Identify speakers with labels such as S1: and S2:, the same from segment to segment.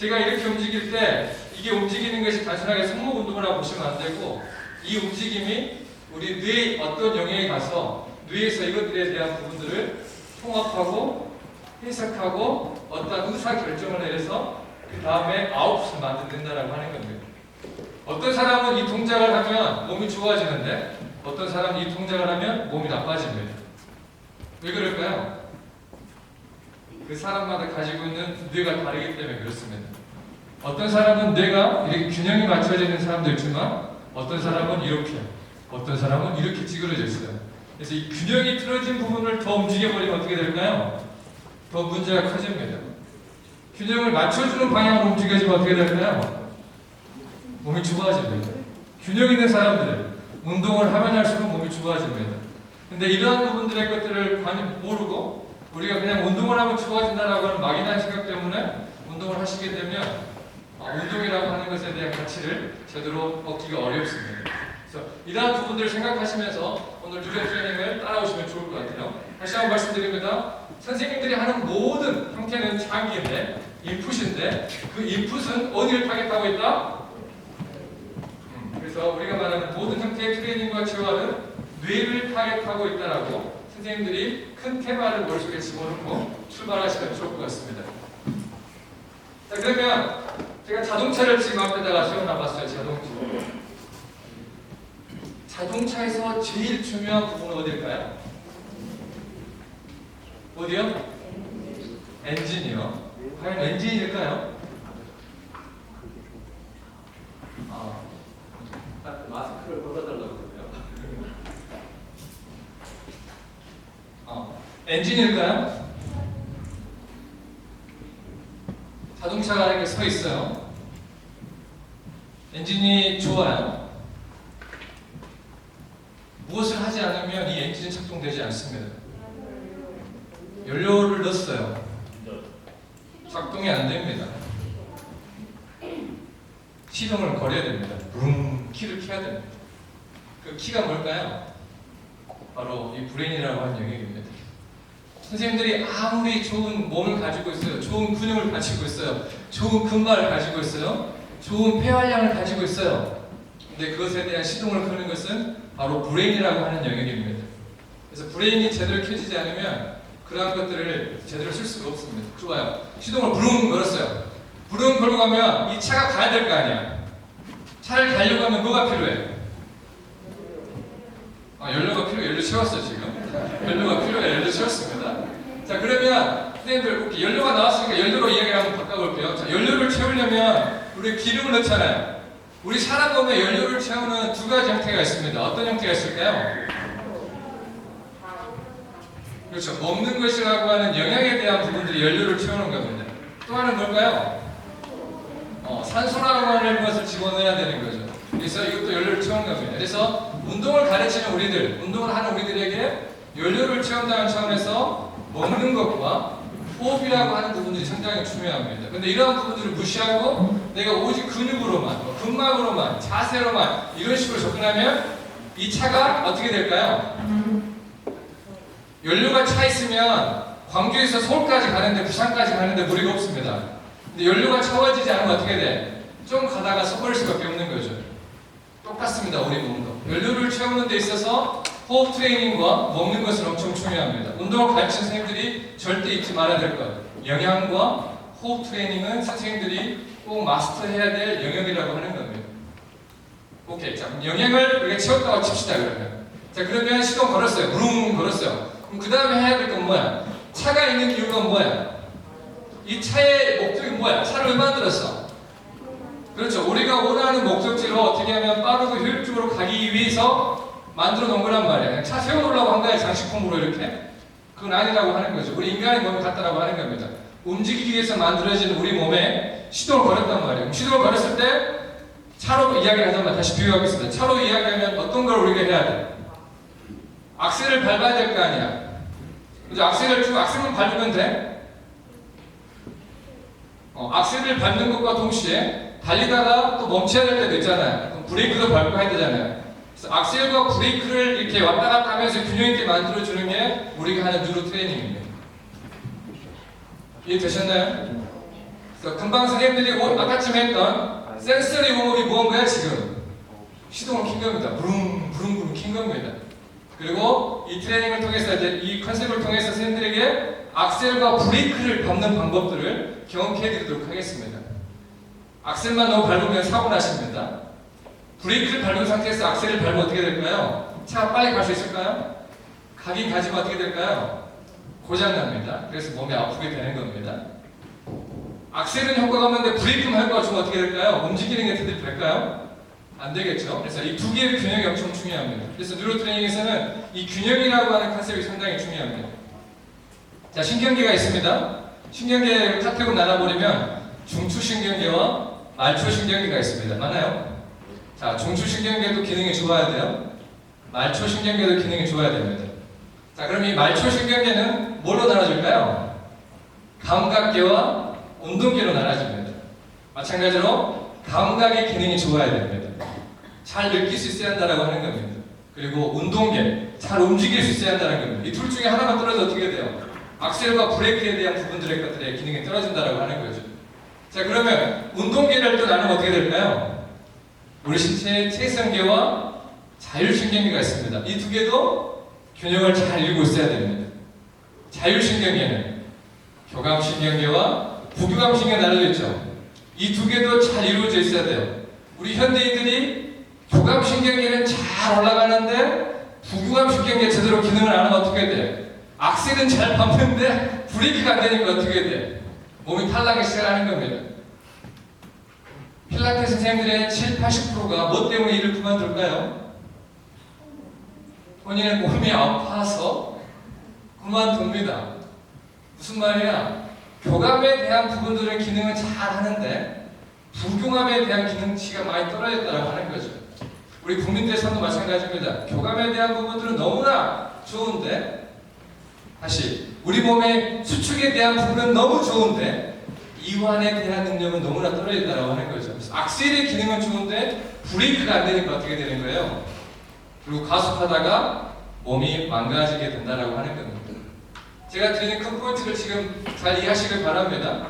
S1: 제가 이렇게 움직일 때 이게 움직이는 것이 단순하게 손목 운동이라고 보시면 안 되고 이 움직임이 우리 뇌의 어떤 영역에 가서 뇌에서 이것들에 대한 부분들을 통합하고 해석하고 어떤 의사결정을 내려서 그 다음에 아웃풋을 만든다라고 하는 겁니다. 어떤 사람은 이 동작을 하면 몸이 좋아지는데 어떤 사람은 이 동작을 하면 몸이 나빠집니다. 왜 그럴까요? 그 사람마다 가지고 있는 뇌가 다르기 때문에 그렇습니다. 어떤 사람은 뇌가 이렇게 균형이 맞춰져 있는 사람도 있지만 어떤 사람은 이렇게, 어떤 사람은 이렇게 찌그러져 있어요. 그래서 이 균형이 틀어진 부분을 더 움직여버리면 어떻게 될까요? 더 문제가 커집니다. 균형을 맞춰주는 방향으로 움직여지면 어떻게 될까요? 몸이 좋아집니다. 균형 있는 사람들, 운동을 하면 할수록 몸이 좋아집니다. 근데 이러한 부분들의 것들을 모르고 우리가 그냥 운동을 하면 좋아진다라고 하는 막연한 생각 때문에 운동을 하시게 되면 운동이라고 하는 것에 대한 가치를 제대로 얻기가 어렵습니다. 그래서 이러한 부분들을 생각하시면서 오늘 누적 트레이닝을 따라오시면 좋을 것 같아요. 다시 한번 말씀드립니다. 선생님들이 하는 모든 형태는 장기인데 인풋인데 그 인풋은 어디를 타겟하고 있다? 그래서 우리가 말하는 모든 형태의 트레이닝과 치료하는 뇌를 타겟하고 있다라고 선생님들이 큰 테마를 머릿속에 집어넣고 출발하시면 좋을 것 같습니다. 자, 그러면 제가 자동차를 지금 앞에다가 세워놔봤어요. 자동차에서 제일 중요한 부분은 어딜까요? 어디요? 엔진이요. 과연 엔진일까요? 마스크를 벗어달라고 그러네요. 엔진일까요? 자동차가 이렇게 서 있어요. 엔진이 좋아요. 무엇을 하지 않으면 이 엔진은 작동되지 않습니다. 연료를 넣었어요. 작동이 안 됩니다. 시동을 걸어야 됩니다. 부릉 키를 켜야 됩니다. 그 키가 뭘까요? 바로 이 브레인이라고 하는 영역입니다. 선생님들이 아무리 좋은 몸을 가지고 있어요. 좋은 근육을 가지고 있어요. 좋은 근발을 가지고 있어요. 좋은 폐활량을 가지고 있어요. 근데 그것에 대한 시동을 거는 것은 바로 브레인이라고 하는 영역입니다. 그래서 브레인이 제대로 켜지지 않으면 그러한 것들을 제대로 쓸 수가 없습니다. 좋아요. 시동을 부릉 걸었어요. 부릉 걸고 가면 이 차가 가야 될 거 아니야. 차를 가려고 하면 뭐가 필요해? 연료가 필요해. 연료 채웠어요 지금. 연료가 필요해. 연료 채웠습니다. 자, 그러면 선생님들 오케이, 연료가 나왔으니까 연료로 이야기를 한번 바꿔볼게요. 자, 연료를 채우려면 우리 기름을 넣잖아요. 우리 사람 몸에 연료를 채우는 두 가지 형태가 있습니다. 어떤 형태가 있을까요? 그렇죠. 먹는 것이라고 하는 영양에 대한 부분들이 연료를 채우는 겁니다. 또 하나는 뭘까요? 산소라고 하는 것을 집어넣어야 되는 거죠. 그래서 이것도 연료를 채우는 겁니다. 그래서 운동을 가르치는 우리들, 운동을 하는 우리들에게 연료를 채운다는 차원에서 먹는 것과 호흡이라고 하는 부분들이 상당히 중요합니다. 근데 이러한 부분들을 무시하고 내가 오직 근육으로만, 근막으로만, 자세로만 이런 식으로 접근하면 이 차가 어떻게 될까요? 연료가 차 있으면 광주에서 서울까지 가는데 부산까지 가는데 무리가 없습니다. 근데 연료가 채워지지 않으면 어떻게 돼? 좀 가다가 서버릴 수밖에 없는 거죠. 똑같습니다. 우리 몸도. 연료를 채우는 데 있어서 호흡 트레이닝과 먹는 것은 엄청 중요합니다. 운동을 가르치는 선생님들이 절대 잊지 말아야 될 것. 영양과 호흡 트레이닝은 선생님들이 꼭 마스터해야 될 영역이라고 하는 겁니다. 오케이. 자, 영양을 우리가 채웠다고 칩시다, 그러면. 자, 그러면 시동 걸었어요. 부릉 걸었어요. 그럼 그 다음에 해야 될 건 뭐야? 차가 있는 이유가 뭐야? 이 차의 목적이 뭐야? 차를 왜 만들었어? 그렇죠. 우리가 원하는 목적지로 어떻게 하면 빠르고 효율적으로 가기 위해서 만들어 놓은 거란 말이에요. 차 세워놓으려고 한 거야, 장식품으로 이렇게. 그건 아니라고 하는 거죠. 우리 인간의 몸이 같다라고 하는 겁니다. 움직이기 위해서 만들어진 우리 몸에 시동을 걸었단 말이에요. 시동을 걸었을 때 차로 이야기를 하자면 다시 비유하겠습니다. 차로 이야기하면 어떤 걸 우리가 해야 돼? 악셀을 밟아야 될 거 아니야. 그죠? 악셀만 밟으면 돼? 악셀을 밟는 것과 동시에 달리다가 또 멈춰야 될 때도 있잖아요. 그럼 브레이크도 밟고 해야 되잖아요. 그래서 악셀과 브레이크를 이렇게 왔다 갔다 하면서 균형 있게 만들어주는 게 우리가 하는 뉴로 트레이닝입니다. 이해되셨나요? 그래서 금방 선생님들이 아까쯤 했던 센서리 웜업이 뭔가요? 지금 시동을 킨 겁니다. 부릉부릉 킨 겁니다. 그리고 이 트레이닝을 통해서 이제 이 컨셉을 통해서 선생님들에게 악셀과 브레이크를 밟는 방법들을 경험해 드리도록 하겠습니다. 악셀만 너무 밟으면 사고 나십니다. 브레이크를 밟은 상태에서 악셀을 밟으면 어떻게 될까요? 차가 빨리 갈 수 있을까요? 가긴 가지만 어떻게 될까요? 고장납니다. 그래서 몸이 아프게 되는 겁니다. 악셀은 효과가 없는데 브레이크만 효과가 주면 어떻게 될까요? 움직이는 게 제대로 될까요? 안 되겠죠. 그래서 이 두 개의 균형이 엄청 중요합니다. 그래서 뉴로 트레이닝에서는 이 균형이라고 하는 컨셉이 상당히 중요합니다. 자, 신경계가 있습니다. 신경계 카테고리 나눠버리면 중추신경계와 말초신경계가 있습니다. 맞나요? 자, 중추신경계도 기능이 좋아야 돼요. 말초신경계도 기능이 좋아야 됩니다. 자, 그럼 이 말초신경계는 뭘로 나눠질까요? 감각계와 운동계로 나눠집니다. 마찬가지로 감각의 기능이 좋아야 됩니다. 잘 느낄 수 있어야 한다고 하는 겁니다. 그리고 운동계, 잘 움직일 수 있어야 한다는 겁니다. 이 둘 중에 하나만 떨어져 어떻게 돼요? 악셀과 브레이크에 대한 부분들의 것들의 기능이 떨어진다고 하는 거죠. 자, 그러면 운동계를 또 나누면 어떻게 될까요? 우리 신체의 체성계와 자율신경계가 있습니다. 이 두 개도 균형을 잘 이루고 있어야 됩니다. 자율신경계는 교감신경계와 부교감신경계 나눠져 있죠. 이 두 개도 잘 이루어져 있어야 돼요. 우리 현대인들이 교감신경계는 잘 올라가는데 부교감신경계 제대로 기능을 안 하면 어떻게 돼? 악셀은 잘 밟는데 브레이크가 안 되니까 어떻게 돼? 몸이 탈락이 시작하는 겁니다. 필라테스 선생님들의 70~80%가 뭐 때문에 일을 그만둘까요? 본인의 몸이 아파서 그만둡니다. 무슨 말이야? 교감에 대한 부분들의 기능은 잘 하는데 부교감에 대한 기능치가 많이 떨어졌다고 하는 거죠. 우리 국민대에서도 마찬가지입니다. 교감에 대한 부분들은 너무나 좋은데 다시 우리 몸의 수축에 대한 부분은 너무 좋은데 이완에 대한 능력은 너무나 떨어졌다고 하는 거죠. 그래서 악셀의 기능은 좋은데 브레이크가 안 되니까 어떻게 되는 거예요? 그리고 가속하다가 몸이 망가지게 된다고 하는 겁니다. 제가 드리는 큰 포인트를 지금 잘 이해하시길 바랍니다.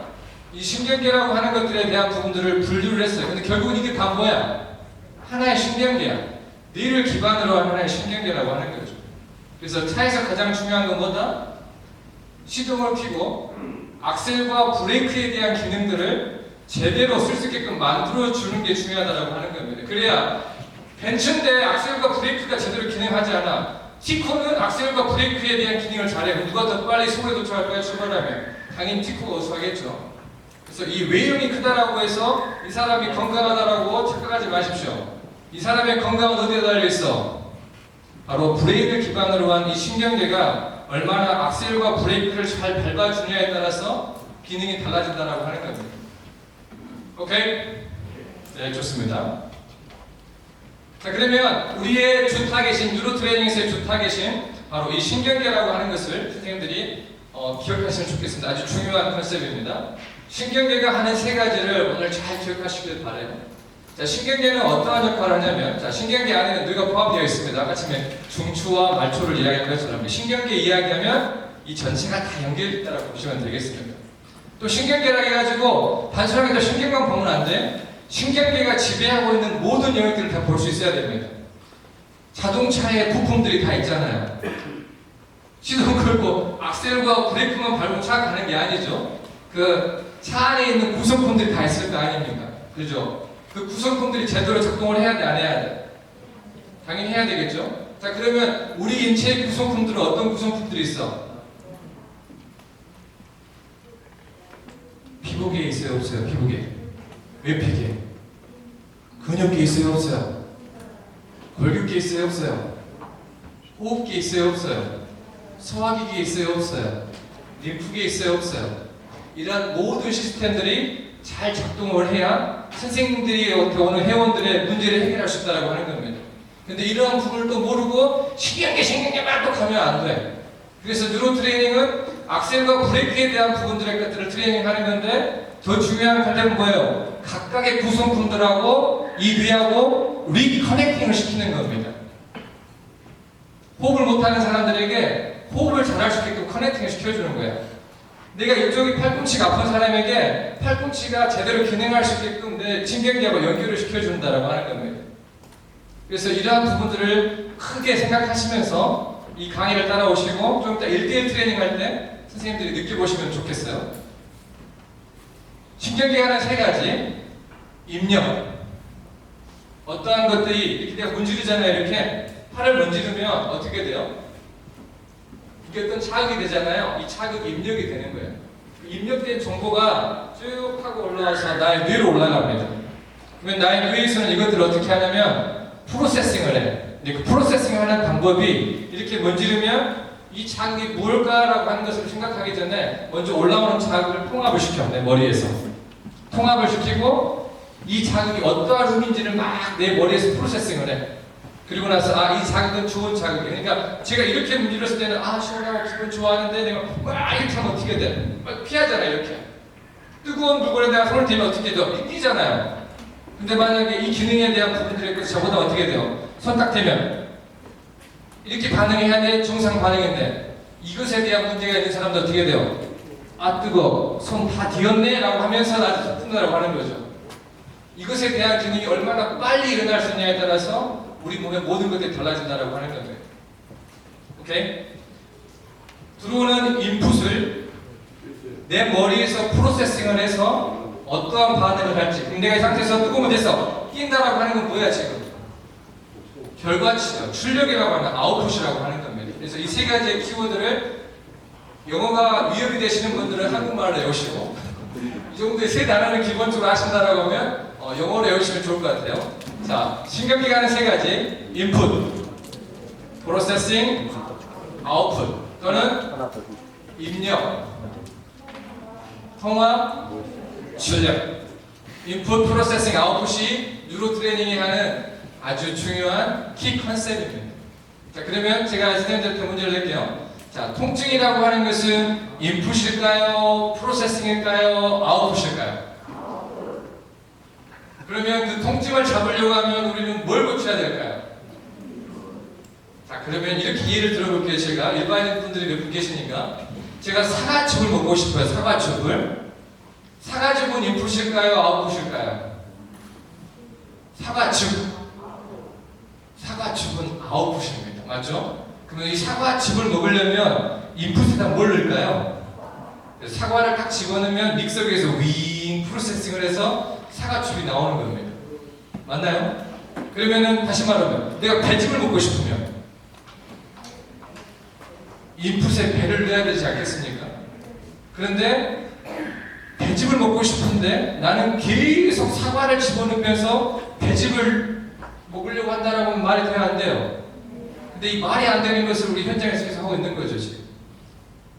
S1: 이 신경계라고 하는 것들에 대한 부분들을 분류를 했어요. 근데 결국은 이게 다 뭐야? 하나의 신경계야. 뇌를 기반으로 한 하나의 신경계라고 하는 거죠. 그래서 차에서 가장 중요한 건 뭐다? 시동을 켜고 악셀과 브레이크에 대한 기능들을 제대로 쓸 수 있게끔 만들어주는 게 중요하다고 하는 겁니다. 그래야 벤츠인데 악셀과 브레이크가 제대로 기능하지 않아. 티코는 악셀과 브레이크에 대한 기능을 잘해. 누가 더 빨리 서울에 도착할까요? 출발하면 당연히 티코가 우수하겠죠. 그래서 이 외형이 크다라고 해서 이 사람이 건강하다라고 착각하지 마십시오. 이 사람의 건강은 어디에 달려있어? 바로 브레인을 기반으로 한 이 신경계가 얼마나 악셀과 브레이크를 잘 밟아주냐에 따라서 기능이 달라진다라고 하는 겁니다. 오케이? 네, 좋습니다. 자, 그러면 우리의 주 타겟인 뉴로 트레이닝에서의 주 타겟인 바로 이 신경계라고 하는 것을 선생님들이 기억하시면 좋겠습니다. 아주 중요한 컨셉입니다. 신경계가 하는 세 가지를 오늘 잘 기억하시길 바라요. 자, 신경계는 어떠한 역할을 하냐면, 자, 신경계 안에는 뇌가 포함되어 있습니다. 아까 전에 중추와 말초를 이야기한 것처럼 신경계 이야기하면 이 전체가 다 연결되어 있다고 보시면 되겠습니다. 또 신경계라 해가지고 단순하게 또 신경만 보면 안 돼. 신경계가 지배하고 있는 모든 영역들을 다 볼 수 있어야 됩니다. 자동차에 부품들이 다 있잖아요. 시동 걸고 악셀과 브레이크만 밟고 차가 가는 게 아니죠. 그 차 안에 있는 구성품들이 다 있을 거 아닙니까? 그죠? 그 구성품들이 제대로 작동을 해야 돼, 안 해야 돼? 당연히 해야 되겠죠? 자, 그러면 우리 인체의 구성품들은 어떤 구성품들이 있어? 피부계 있어요, 없어요? 피부계. 외피계. 근육계 있어요, 없어요? 골격계 있어요, 없어요? 호흡계 있어요, 없어요? 소화기계 있어요, 없어요? 림프계 있어요, 없어요? 이러한 모든 시스템들이 잘 작동을 해야 선생님들이 오는 회원들의 문제를 해결할 수 있다고 하는 겁니다. 근데 이러한 부분을 또 모르고 신경계만 또 가면 안 돼. 그래서 뉴로 트레이닝은 악셀과 브레이크에 대한 부분들의 것들을 트레이닝하는 건데 더 중요한 컨셉은 뭐예요? 각각의 구성품들하고 이 뇌하고 리커넥팅을 시키는 겁니다. 호흡을 못하는 사람들에게 호흡을 잘할 수 있게끔 커넥팅을 시켜주는 거예요. 내가 이쪽이 팔꿈치가 아픈 사람에게 팔꿈치가 제대로 기능할 수 있게끔 내 신경계하고 연결을 시켜준다라고 하는 겁니다. 그래서 이러한 부분들을 크게 생각하시면서 이 강의를 따라오시고 좀 이따 1대1 트레이닝 할 때 선생님들이 느껴보시면 좋겠어요. 신경계하는 세 가지. 입력. 어떠한 것들이 이렇게 내가 문지르잖아요. 이렇게 팔을 문지르면 어떻게 돼요? 이게 어떤 자극이 되잖아요. 이 자극이 입력이 되는 거예요. 입력된 정보가 쭉 하고 올라와서 나의 뇌로 올라갑니다. 그러면 나의 뇌에서는 이것들을 어떻게 하냐면 프로세싱을 해. 근데 그 프로세싱을 하는 방법이 이렇게 문지르면 이 자극이 무엇일까라고 하는 것을 생각하기 전에 먼저 올라오는 자극을 통합을 시켜. 내 머리에서. 통합을 시키고 이 자극이 어떠한 의미인지를 막 내 머리에서 프로세싱을 해. 그리고 나서 이 자극은 좋은 자극이야. 그러니까 제가 이렇게 문질렀을 때는 시원하고 기분 좋아하는데 내가 막 이렇게 하면 어떻게 돼? 막 피하잖아요. 이렇게. 뜨거운 물건에다가 손을 대면 어떻게 돼요? 뛰잖아요. 근데 만약에 이 기능에 대한 부분들에 대해서 저보다 어떻게 돼요? 손 딱 대면 이렇게 반응해야 돼. 정상 반응인데 이것에 대한 문제가 있는 사람도 어떻게 돼요? 뜨거워. 손 다 뒤었네? 라고 하면서 나한테 소푼다라고 하는 거죠. 이것에 대한 기능이 얼마나 빨리 일어날 수 있냐에 따라서 우리 몸의 모든 것들이 달라진다라고 하는 거예요. 오케이? 들어오는 인풋을 내 머리에서 프로세싱을 해서 어떠한 반응을 할지. 그럼 내가 이 상태에서 뜨거우면 됐어. 낀다라고 하는 건 뭐야 지금? 결과치죠. 출력이라고 하는 아웃풋이라고 하는 겁니다. 그래서 이 세 가지의 키워드를 영어가 위협이 되시는 분들은 한국말로 외우시고 이 정도의 세 단어를 기본적으로 하신다라고 하면 영어로 외우시면 좋을 것 같아요. 자, 신경기가 하는 세 가지. 인풋, 프로세싱, 아웃풋 또는 입력, 통합, 출력. 인풋, 프로세싱, 아웃풋이 뉴로 트레이닝이 하는 아주 중요한 키 컨셉입니다. 자, 그러면 제가 선생님들한테 문제를 낼게요. 자, 통증이라고 하는 것은 인풋일까요? 프로세싱일까요? 아웃풋일까요? 그러면 그 통증을 잡으려고 하면 우리는 뭘 고쳐야 될까요? 자, 그러면 이렇게 예를 들어볼게요. 제가 일반인 분들이 몇 분 계시니까 제가 사과즙을 먹고 싶어요. 사과즙을. 사과즙은 인풋일까요? 아웃풋일까요? 사과즙. 사과즙은 아웃풋입니다. 맞죠? 그러면 이 사과즙을 먹으려면 인풋에다 뭘 넣을까요? 사과를 딱 집어넣으면 믹서기에서 윙 프로세싱을 해서 사과즙이 나오는 겁니다. 맞나요? 그러면은 다시 말하면 내가 배즙을 먹고 싶으면 인풋에 배를 넣어야 되지 않겠습니까? 그런데 배즙을 먹고 싶은데 나는 계속 사과를 집어넣으면서 배즙을 먹으려고 한다라고 하면 말이 돼야 안 돼요. 근데 이 말이 안 되는 것을 우리 현장에서 계속 하고 있는 거죠, 지금.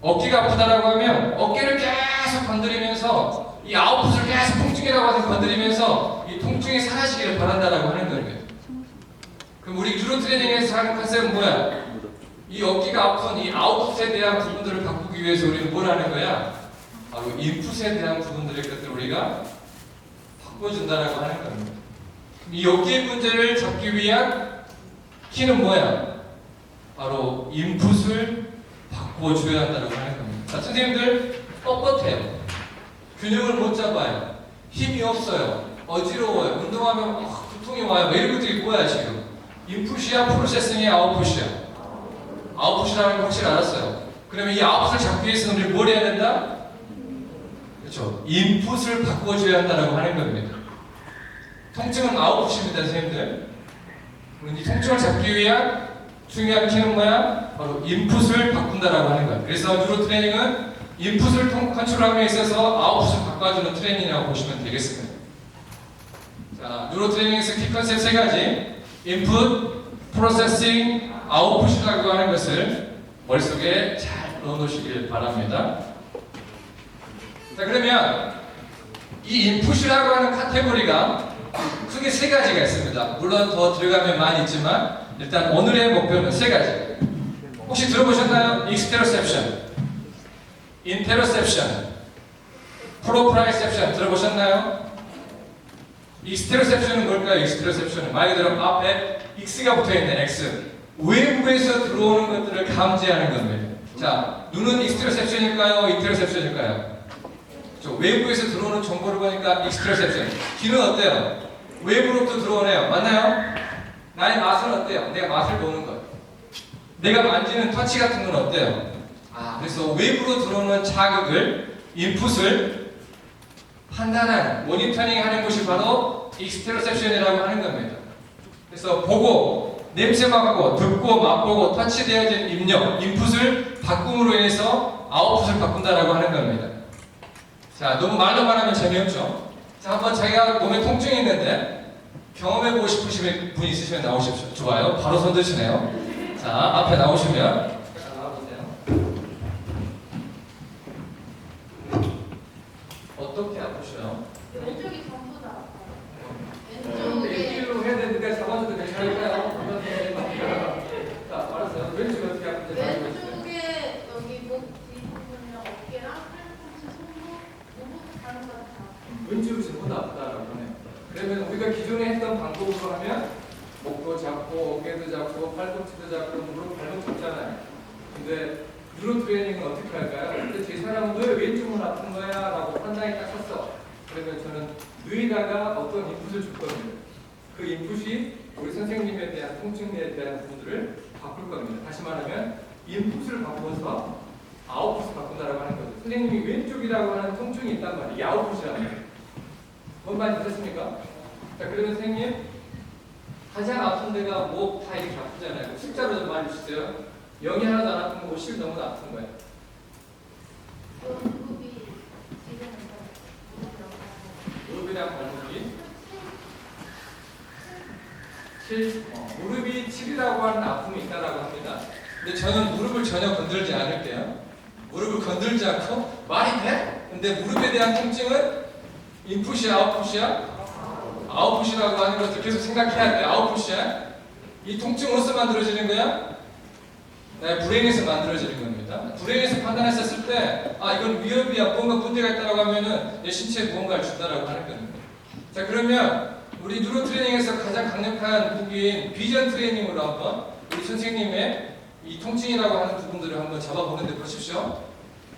S1: 어깨가 아프다라고 하면 어깨를 계속 건드리면서 이 아웃풋을 계속 통증이라고 해서 건드리면서 이 통증이 사라지기를 바란다라고 하는 겁니다. 그럼 우리 뉴로 트레이닝에서 하는 컨셉은 뭐야? 이 어깨가 아픈 이 아웃풋에 대한 부분들을 바꾸기 위해서 우리는 뭘 하는 거야? 바로 인풋에 대한 부분들의 것들을 우리가 바꿔준다라고 하는 겁니다. 이 어깨 문제를 잡기 위한 키는 뭐야? 바로 인풋을 바꿔줘야 한다고 하는 겁니다. 자, 선생님들 뻣뻣해요. 균형을 못 잡아요. 힘이 없어요. 어지러워요. 운동하면 두통이 와요. 뭐 이런 것들이 뭐야 지금? 인풋이야? 프로세싱이야? 아웃풋이야? 아웃풋이라는 걸 확실히 알았어요. 그러면 이 아웃풋을 잡기 위해서는 우리 뭘 해야 된다? 그렇죠. 인풋을 바꿔줘야 한다고 하는 겁니다. 통증은 아웃풋입니다, 선생님들. 이 통증을 잡기 위한 중요한 키는 뭐야? 바로 인풋을 바꾼다라고 하는 거야. 그래서 뉴로 트레이닝은 인풋을 컨트롤함에 있어서 아웃풋을 바꿔주는 트레이닝이라고 보시면 되겠습니다. 자, 뉴로 트레이닝에서 키 컨셉 세 가지. 인풋, 프로세싱, 아웃풋이라고 하는 것을 머릿속에 잘 넣어놓으시길 바랍니다. 자, 그러면 이 인풋이라고 하는 카테고리가 크게 세 가지가 있습니다. 물론 더 들어가면 많이 있지만 일단 오늘의 목표는 세 가지. 혹시 들어보셨나요? 익스테로셉션, 인테로셉션, 프로프라이셉션 들어보셨나요? 익스테로셉션은 뭘까요? 익스테로셉션은 말 그대로 앞에 X가 붙어있는 X, 외부에서 들어오는 것들을 감지하는 겁니다. 자, 눈은 익스트로셉션일까요? 인테로셉션일까요? 저 외부에서 들어오는 정보를 보니까 익스트로셉션. 귀는 어때요? 외부로부터 들어오네요. 맞나요? 나의 맛은 어때요? 내가 맛을 보는 것. 내가 만지는 터치 같은 건 어때요? 그래서 외부로 들어오는 자극을, 인풋을 판단하는, 모니터링 하는 것이 바로 익스테로셉션이라고 하는 겁니다. 그래서 보고, 냄새 맡고, 듣고, 맛보고, 터치되어진 입력, 인풋을 바꿈으로 인해서 아웃풋을 바꾼다라고 하는 겁니다. 자, 너무 말로 말하면 재미없죠? 자, 한번 자기가 몸에 통증이 있는데 경험해보고 싶으신 분 있으시면 나오십시오. 좋아요. 바로 손 드시네요. 자, 앞에 나오시면 나와보세요. 어떻게 아프셔요?
S2: 왼쪽이 전부 다 아파요. 왼쪽에
S1: 왼쪽으로 해야 되는데 잡아줘도 괜찮을까요? 자, 알았어요. 왼쪽 어떻게 아픈지 알고 있어요?
S2: 왼쪽에 여기 목 뒷부분이랑 어깨랑 팔꿈치, 손목, 몸부터 다른 거 다.
S1: 왼쪽이 전부 다 아프다라고 하네요. 그러면 우리가 기존에 했던 방법으로 하면 목도 잡고 어깨도 잡고 팔꿈치도 잡고 무릎 발목 잡잖아요. 근데 뉴로 트레이닝은 어떻게 할까요? 근데 제 사람은 왜 왼쪽은 아픈 거야? 라고 판단이 딱 섰어. 그러면 저는 뇌에다가 어떤 인풋을 줄 겁니다. 그 인풋이 우리 선생님에 대한 통증에 대한 부분들을 바꿀 겁니다. 다시 말하면 인풋을 바꿔서 아웃풋을 바꾼다라고 하는 거죠. 선생님이 왼쪽이라고 하는 통증이 있단 말이에요. 이게 아웃풋이라는 거예요. 뭔 말인지 되셨습니까? 자, 그러면 선생님 가장 아픈 데가 목, 다 이렇게 아프잖아요. 숫자로 좀 말해주세요. 0이 하나도 안 아픈 거고 10이 너무 아픈 거예요.
S2: 무릎이 지금
S1: 무릎이랑 발목이 7, 무릎이 7이라고 하는 아픔이 있다라고 합니다. 근데 저는 무릎을 전혀 건들지 않을게요. 무릎을 건들지 않고 말이 돼? 근데 무릎에 대한 통증은 인풋이야, 아웃풋이야? 아웃풋이라고 하는 것을 계속 생각해야 돼. 아웃풋이야? 이 통증으로서 만들어지는 거야? 네, 불행에서 만들어지는 겁니다. 불행에서 판단했었을 때, 이건 위협이야, 뭔가 문제가 있다고 하면은 내 신체에 무언가를 준다라고 하는 겁니다. 자, 그러면 우리 뉴로 트레이닝에서 가장 강력한 무기인 비전 트레이닝으로 한번 우리 선생님의 이 통증이라고 하는 부분들을 한번 잡아보는데 보십시오.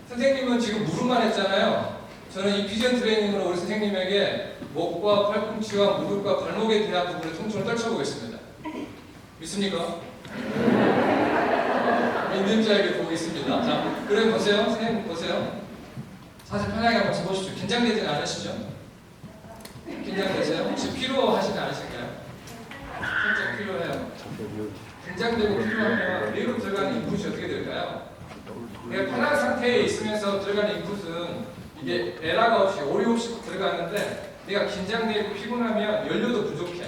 S1: 선생님은 지금 무릎만 했잖아요. 저는 이 비전 트레이닝으로 우리 선생님에게 목과 팔꿈치와 무릎과 발목에 대한 부분의 통증을 떨쳐보겠습니다. 믿습니까? 믿는 자에게 보고 있습니다. 자, 그래 보세요. 선생님 보세요. 사실 편하게 한번 쳐보십시오. 긴장되지 않으시죠? 긴장되세요? 혹시 피로하시지 않으실까요? 살짝 피로해요. 긴장되고 피로하면 뇌로 들어가는 인풋이 어떻게 될까요? 내가 편한 상태에 있으면서 들어가는 인풋은 이게 에러가 없이 오류 없이 들어가는데 내가 긴장되고 피곤하면 연료도 부족해.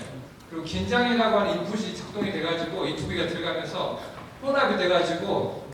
S1: 그리고 긴장이라고 하는 인풋이 작동이 돼가지고 이 두 개가 들어가면서 혼합이 돼가지고